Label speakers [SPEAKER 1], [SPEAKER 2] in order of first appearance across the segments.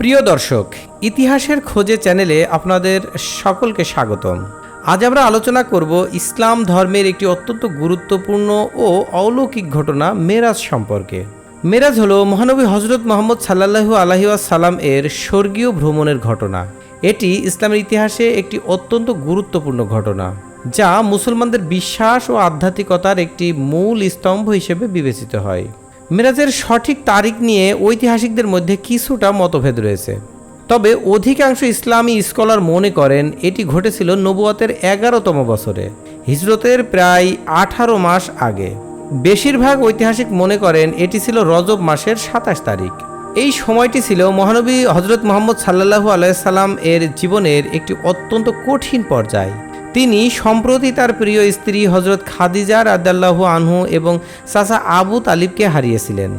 [SPEAKER 1] প্রিয় দর্শক, ইতিহাসের খোঁজে চ্যানেলে আপনাদের সকলকে স্বাগতম। আজ আমরা আলোচনা করব ইসলাম ধর্মের একটি অত্যন্ত গুরুত্বপূর্ণ ও অলৌকিক ঘটনা মেরাজ সম্পর্কে। মেরাজ হলো মহানবী হজরত মুহাম্মদ সাল্লাল্লাহু আলাইহি ওয়াসাল্লাম এর স্বর্গীয় ভ্রমণের ঘটনা। এটি ইসলামের ইতিহাসে একটি অত্যন্ত গুরুত্বপূর্ণ ঘটনা, যা মুসলমানদের বিশ্বাস ও আধ্যাত্মিকতার একটি মূল স্তম্ভ হিসেবে বিবেচিত হয়। মেরাজের সঠিক তারিখ নিয়ে ঐতিহাসিকদের মধ্যে কিছুটা মতভেদ রয়েছে, তবে অধিকাংশ ইসলামী স্কলার মনে করেন এটি ঘটেছিল নবুয়তের 11তম বছরে, হিজরতের প্রায় 18 মাস আগে। বেশিরভাগ ঐতিহাসিক মনে করেন এটি ছিল রজব মাসের 27 তারিখ। এই সময়টি ছিল মহানবী হজরত মুহাম্মদ সাল্লাল্লাহু আলাইহি সাল্লাম এর জীবনের একটি অত্যন্ত কঠিন পর্যায়। তিনি সম্প্রতি তার প্রিয় স্ত্রী হজরত খাদিজা রাদিয়াল্লাহু আনহু এবং চাচা আবু তালিবকে হারিয়েছিলেন।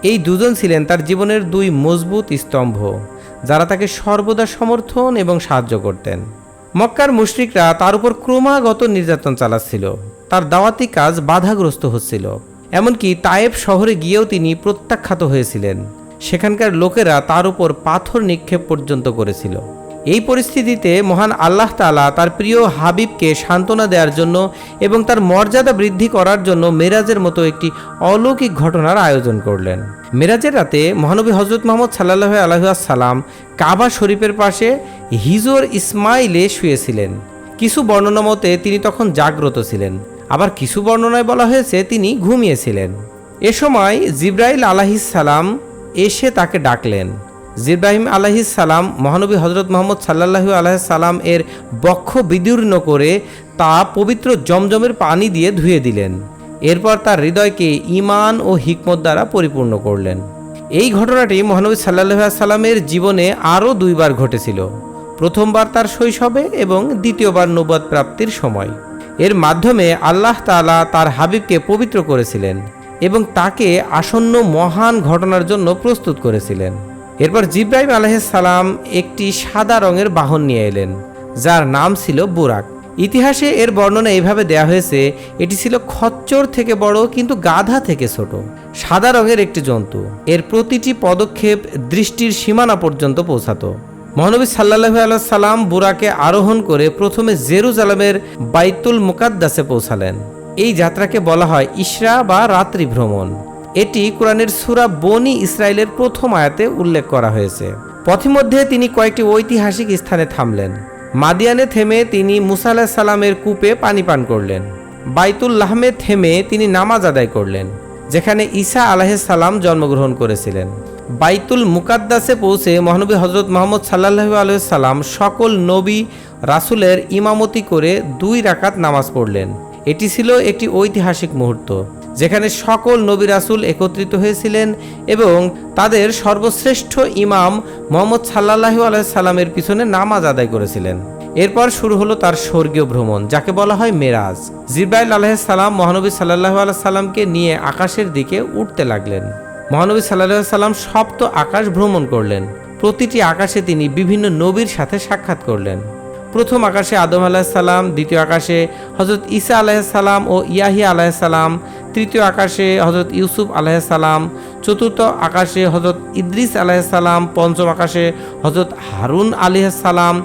[SPEAKER 1] এই দুজন ছিলেন তার জীবনের দুই মজবুত স্তম্ভ, যারা তাকে সর্বদা সমর্থন এবং সাহায্য করতেন। মক্কার মুশরিকরা তার উপর ক্রমাগত নির্যাতন চালাচ্ছিল, তার দাওয়াতি কাজ বাধাগ্রস্ত হচ্ছিল। এমনকি তায়েব শহরে গিয়েও তিনি প্রত্যাখ্যাত হয়েছিলেন। সেখানকার লোকেরা তার উপর পাথর নিক্ষেপ পর্যন্ত করেছিল। এই পরিস্থিতিতে মহান আল্লাহ তাআলা তার প্রিয় হাবিবকে সান্ত্বনা দেওয়ার জন্য এবং তার মর্যাদা বৃদ্ধি করার জন্য মেরাজের মতো একটি অলৌকিক ঘটনার আয়োজন করলেন। মেরাজের রাতে মহানবী হজরত মুহাম্মদ সাল্লাল্লাহু আলাইহি ওয়াসাল্লাম কাবা শরীফের পাশে হিজর ইসমাইলে শুয়েছিলেন। কিছু বর্ণনা মতে তিনি তখন জাগ্রত ছিলেন, আবার কিছু বর্ণনায় বলা হয়েছে তিনি ঘুমিয়েছিলেন। এ সময় জিবরাইল আলাইহিস সালাম এসে তাকে ডাকলেন। জিবরাইল আলাইহিস সালাম মহানবী হজরত মুহাম্মদ সাল্লাল্লাহু আলাইহি সাল্লাম এর বক্ষ বিদীর্ণ করে তা পবিত্র জমজমের পানি দিয়ে ধুয়ে দিলেন। এরপর তার হৃদয়কে ঈমান ও হিকমত দ্বারা পরিপূর্ণ করলেন। এই ঘটনাটি মহানবী সাল্লাল্লাহু আলাইহি সাল্লামের জীবনে আরও দুইবার ঘটেছিল। প্রথমবার তার শৈশবে এবং দ্বিতীয়বার নবুয়ত প্রাপ্তির সময়। এর মাধ্যমে আল্লাহ তাআলা তার হাবিবকে পবিত্র করেছিলেন এবং তাকে আসন্ন মহান ঘটনার জন্য প্রস্তুত করেছিলেন। এরপর জিবরাইল আলাইহিস সালাম একটি সাদা রঙের বাহন নিয়ে এলেন, যার নাম ছিল বুরাক। ইতিহাসে এর বর্ণনা এইভাবে দেয়া হয়েছে, এটি ছিল খচ্চর থেকে বড় কিন্তু গাধা থেকে ছোট, সাদা রঙের একটি জন্তু। এর প্রতিটি পদক্ষেপ দৃষ্টির সীমানা পর্যন্ত পৌঁছাতো। মহানবী সাল্লাল্লাহু আলাইহি সাল্লাম বুরাকে আরোহণ করে প্রথমে জেরুজালেমের বাইতুল মুকাদ্দাসে পৌঁছালেন। এই যাত্রাকে বলা হয় ইসরা বা রাত্রি ভ্রমণ। এটি কোরআনের সূরা বনি ইসরাইলের প্রথম আয়াতে উল্লেখ করা হয়েছে। পথিমধ্যে তিনি কয়েকটি ঐতিহাসিক স্থানে থামলেন। মাদিয়ানে থেমে তিনি মুসা আলাইহিস সালামের কূপে পানি পান করলেন। বাইতুল লাহমে থেমে তিনি নামাজ আদায় করলেন, যেখানে ঈসা আলাইহিস সালাম জন্মগ্রহণ করেছিলেন। বাইতুল মুকাদ্দাসে পৌঁছে মহানবী হজরত মুহাম্মদ সাল্লাল্লাহু আলাইহি সাল্লাম সকল নবী রাসূলের ইমামতি করে 2 রাকাত নামাজ পড়লেন। এটি ছিল একটি ঐতিহাসিক মুহূর্ত, যেখানে সকল নবী রাসূল একত্রিত হয়েছিলেন এবং তাদের সর্বশ্রেষ্ঠ ইমাম মুহাম্মদ সাল্লাল্লাহু আলাইহি সাল্লামের পিছনে নামাজ আদায় করেছিলেন। এরপর শুরু হলো তার স্বর্গীয় ভ্রমণ, যাকে বলা হয় মেরাজ। জিবরাইল আলাইহিস সালাম মহানবী সাল্লাল্লাহু আলাইহি সাল্লামকে নিয়ে আকাশের দিকে উঠতে লাগলেন। মহানবী সাল্লাল্লাহু আলাইহি সাল্লাম সপ্ত আকাশ ভ্রমণ করলেন। প্রতিটি আকাশে তিনি বিভিন্ন নবীর সাথে সাক্ষাৎ করলেন। প্রথম আকাশে আদম আলাইহিস সালাম, দ্বিতীয় আকাশে হযরত ঈসা আলাইহিস সালাম ও ইয়াহিয়া আলাইহিস সালাম, তৃতীয় আকাশে হযরত ইউসুফ আলাইহিস সালাম, চতুর্থ আকাশে হযরত ইদ্রিস আলাইহিস সালাম, পঞ্চম আকাশে হযরত হারুন আলাইহিস সালাম,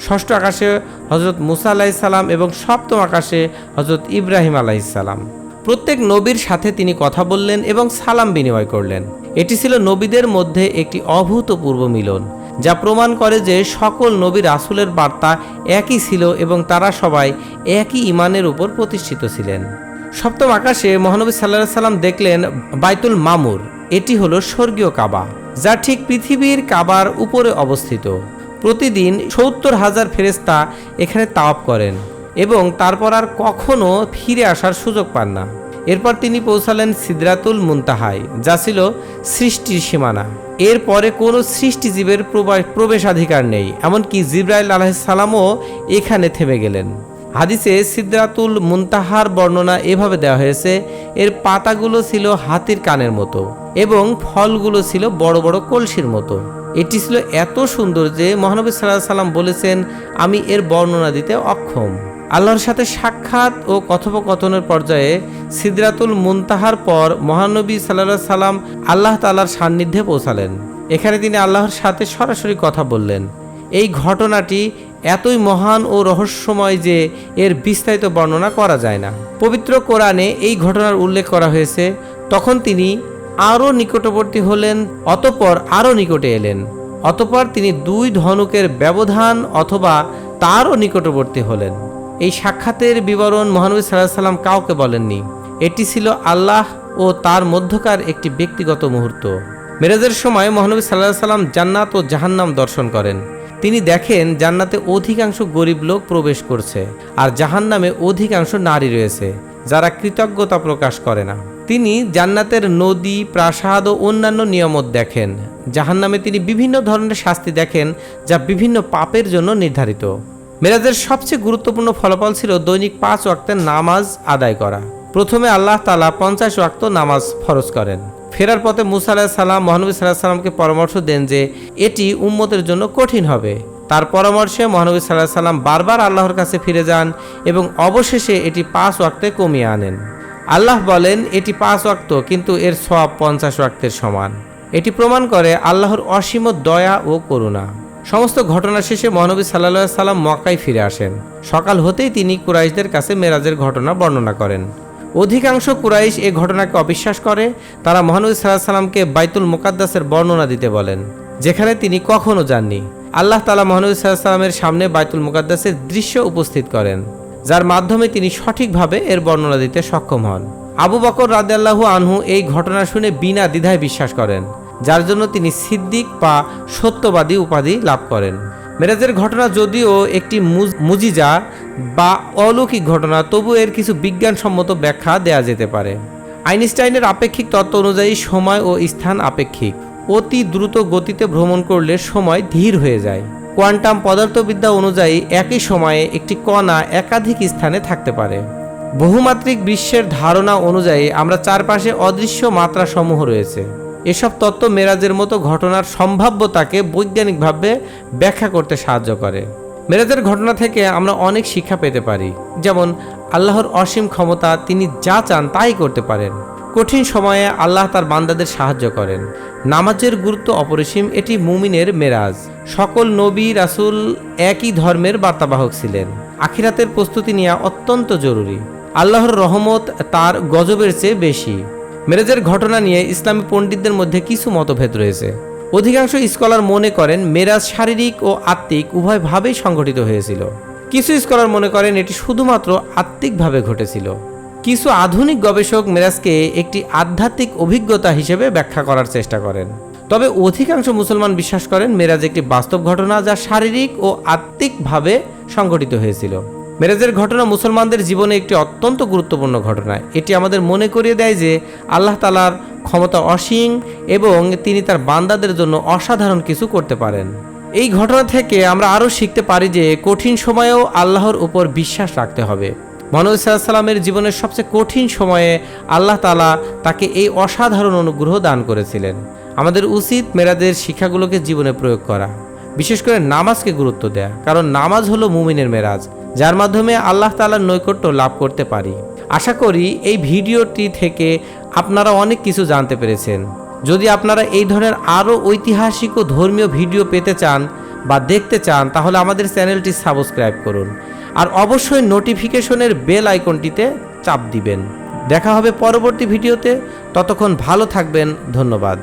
[SPEAKER 1] ষষ্ঠ আকাশে হযরত মুসা আলাইহিস সালাম এবং সপ্তম আকাশে হযরত ইব্রাহিম আলাইহিস সালাম। প্রত্যেক নবীর সাথে তিনি কথা বললেন এবং সালাম বিনিময় করলেন। এটি ছিল নবীদের মধ্যে একটি অভূতপূর্ব মিলন, যা প্রমাণ করে যে সকল নবী রাসূলের বার্তা একই ছিল এবং তারা সবাই একই ঈমানের উপর প্রতিষ্ঠিত ছিলেন। সপ্তম আকাশে মহানবী সাল্লাল্লাহু আলাইহি সাল্লাম দেখলেন বাইতুল মামুর। এটি হলো স্বর্গীয় কাবা, যা ঠিক পৃথিবীর কাবার উপরে অবস্থিত। প্রতিদিন 70,000 ফেরেশতা এখানে তাওয়াফ করেন এবং তারপর আর কখনো ফিরে আসার সুযোগ পান না। এরপর তিনি পৌঁছালেন সিদরাতুল মুনতাহায়, যা ছিল সৃষ্টির সীমানা। এরপরে কোনো সৃষ্টিজীবের প্রবেশাধিকার নেই, এমনকি জিবরাইল আলাইহিস সালামও এখানে থেমে গেলেন। হাদিসে সিদরাতুল মুনতাহার বর্ণনা এভাবে দেওয়া হয়েছে, এর পাতাগুলো ছিল হাতির কানের মতো এবং ফলগুলো ছিল বড় বড় কলসির মতো। এটি ছিল এত সুন্দর যে মহানবী সাল্লাল্লাহু আলাইহি সাল্লাম বলেছেন, আমি এর বর্ণনা দিতে অক্ষম। আল্লাহর সাথে সাক্ষাৎ ও কথোপকথনের পর্যায়ে সিদরাতুল মুনতাহার পর মহানবী সাল্লাল্লাহু আলাইহি সাল্লাম আল্লাহ তাআলার সান্নিধ্যে পৌঁছালেন। এখানে তিনি আল্লাহর সাথে সরাসরি কথা বললেন। এই ঘটনাটি এতই মহান ও রহস্যময় যে এর বিস্তারিত বর্ণনা করা যায় না। পবিত্র কোরআনে এই ঘটনার উল্লেখ করা হয়েছে। তখন তিনি আরও নিকটবর্তী হলেন, অতঃপর আরও নিকটে এলেন, অতঃপর তিনি 2 ধনুকের ব্যবধান অথবা তারও নিকটবর্তী হলেন। এই সাক্ষাতের বিবরণ মহানবী সাল্লাল্লাহু আলাইহি সাল্লাম কাউকে বলেননি। এটি ছিল আল্লাহ ও তার মধ্যকার একটি ব্যক্তিগত মুহূর্ত। মেরাজের সময় মহানবী সাল্লাল্লাহু আলাইহি সাল্লাম জান্নাত ও জাহান্নাম দর্শন করেন। তিনি দেখেন জান্নাতে অধিকাংশ গরিব লোক প্রবেশ করছে আর জাহান্নামে অধিকাংশ নারী রয়েছে যারা কৃতজ্ঞতা প্রকাশ করে না। তিনি জান্নাতের নদী, প্রাসাদ ও অন্যান্য নিয়ামত দেখেন। জাহান্নামে তিনি বিভিন্ন ধরনের শাস্তি দেখেন যা বিভিন্ন পাপের জন্য নির্ধারিত। মেরাজের সবচেয়ে গুরুত্বপূর্ণ ফলাফল ছিল দৈনিক 5 ওয়াক্তের নামাজ আদায় করা। প্রথমে আল্লাহ তাআলা 50 ওয়াক্ত নামাজ ফরজ করেন। ফেরার পথে মুসা আলাইহিস সালাম মহানবী সাল্লাল্লাহু আলাইহি সাল্লামকে পরামর্শ দেন যে এটি উম্মতের জন্য কঠিন হবে। তার পরামর্শে মহানবী সাল্লাল্লাহু আলাইহি সাল্লাম বারবার আল্লাহর কাছে ফিরে যান এবং অবশেষে এটি 5 ওয়াক্তে কমিয়ে আনেন। আল্লাহ বলেন এটি 5 ওয়াক্ত, কিন্তু এর সওয়াব 50 ওয়াক্তের সমান। এটি প্রমাণ করে আল্লাহর অসীম দয়া ও করুণা। সমস্ত ঘটনা শেষে মহানবী সাল্লাল্লাহু আলাইহি সাল্লাম মক্কায় ফিরে আসেন। সকাল হতেই তিনি কুরাইশদের কাছে মেরাজের ঘটনা বর্ণনা করেন। অধিকাংশ কুরাইশ এই ঘটনাকে অবিশ্বাস করে। তারা মহানবী সাল্লাল্লাহু আলাইহি সাল্লামকে বাইতুল মুকাদ্দাসের বর্ণনা দিতে বলেন, যেখানে তিনি কখনো যাননি। আল্লাহ তাআলা মহানবী সাল্লাল্লাহু আলাইহি সাল্লামের সামনে বাইতুল মুকাদ্দাসের দৃশ্য উপস্থিত করেন, যার মাধ্যমে তিনি সঠিকভাবে এর বর্ণনা দিতে সক্ষম হন। আবু বকর রাদিয়াল্লাহু আনহু এই ঘটনা শুনে বিনা দ্বিধায় বিশ্বাস করেন, যার জন্য তিনি সিদ্দিক বা সত্যবাদী উপাধি লাভ করেন। মেরাজের ঘটনা যদিও একটি মুজিজা বা অলৌকিক ঘটনা, তবু এর কিছু বিজ্ঞানসম্মত ব্যাখ্যা দেয়া যেতে পারে। আইনস্টাইনের আপেক্ষিক তত্ত্ব অনুযায়ী সময় ও স্থান আপেক্ষিক। অতি দ্রুত গতিতে ভ্রমণ করলে সময় ধীর হয়ে যায়। কোয়ান্টাম পদার্থবিদ্যা অনুযায়ী একই সময়ে একটি কণা একাধিক স্থানে থাকতে পারে। বহুমাত্রিক বিশ্বের ধারণা অনুযায়ী আমরা চারপাশে অদৃশ্য মাত্রা সমূহ রয়েছে। এসব তত্ত্ব মেরাজের মতো ঘটনার সম্ভাব্যতাকে বৈজ্ঞানিকভাবে ব্যাখ্যা করতে সাহায্য করে। মেরাজের ঘটনা থেকে আমরা অনেক শিক্ষা পেতে পারি, যেমন আল্লাহর অসীম ক্ষমতা, তিনি যা চান তাই করতে পারেন। কঠিন সময়ে আল্লাহ তার বান্দাদের সাহায্য করেন। নামাজের গুরুত্ব অপরিসীম, এটি মুমিনের মেরাজ। সকল নবী রাসূল একই ধর্মের বার্তাবাহক ছিলেন। আখিরাতের প্রস্তুতি নেওয়া অত্যন্ত জরুরি। আল্লাহর রহমত তার গজবের চেয়ে বেশি। মেরাজের ঘটনা নিয়ে ইসলামী পণ্ডিতদের মধ্যে কিছু মতভেদ রয়েছে। অধিকাংশ স্কলার মনে করেন মেরাজ শারীরিক ও আত্মিক উভয়ভাবেই সংঘটিত হয়েছিল। কিছু স্কলার মনে করেন এটি শুধুমাত্র আত্মিকভাবে ঘটেছিল। কিছু আধুনিক গবেষক মেরাজকে একটি আধ্যাত্মিক অভিজ্ঞতা হিসেবে ব্যাখ্যা করার চেষ্টা করেন। তবে অধিকাংশ মুসলমান বিশ্বাস করেন মেরাজ একটি বাস্তব ঘটনা যা শারীরিক ও আত্মিকভাবে সংঘটিত হয়েছিল। মেরাজের ঘটনা মুসলমানদের জীবনে একটি অত্যন্ত গুরুত্বপূর্ণ ঘটনা। এটি আমাদের মনে করিয়ে দেয় যে আল্লাহ তাআলার ক্ষমতা অসীম এবং তিনি তার বান্দাদের জন্য অসাধারণ কিছু করতে পারেন। এই ঘটনা থেকে আমরা আরও শিখতে পারি যে কঠিন সময়েও আল্লাহর উপর বিশ্বাস রাখতে হবে। মহানবী সাল্লাল্লাহু আলাইহি সাল্লামের জীবনের সবচেয়ে কঠিন সময়ে আল্লাহ তাআলা তাকে এই অসাধারণ অনুগ্রহ দান করেছিলেন। আমাদের উচিত মেরাজের শিক্ষাগুলোকে জীবনে প্রয়োগ করা, বিশেষ করে নামাজকে গুরুত্ব দেয়া, কারণ নামাজ হলো মুমিনের মেরাজ, যার মাধ্যমে আল্লাহ তাআলার নৈকট্য লাভ করতে পারি। আশা করি এই ভিডিওটি থেকে আপনারা অনেক কিছু জানতে পেরেছেন। যদি আপনারা এই ধরনের আরও ঐতিহাসিক ও ধর্মীয় ভিডিও পেতে চান বা দেখতে চান, তাহলে আমাদের চ্যানেলটি সাবস্ক্রাইব করুন আর অবশ্যই নোটিফিকেশনের বেল আইকনটিতে চাপ দিবেন। দেখা হবে পরবর্তী ভিডিওতে। ততক্ষণ ভালো থাকবেন। ধন্যবাদ।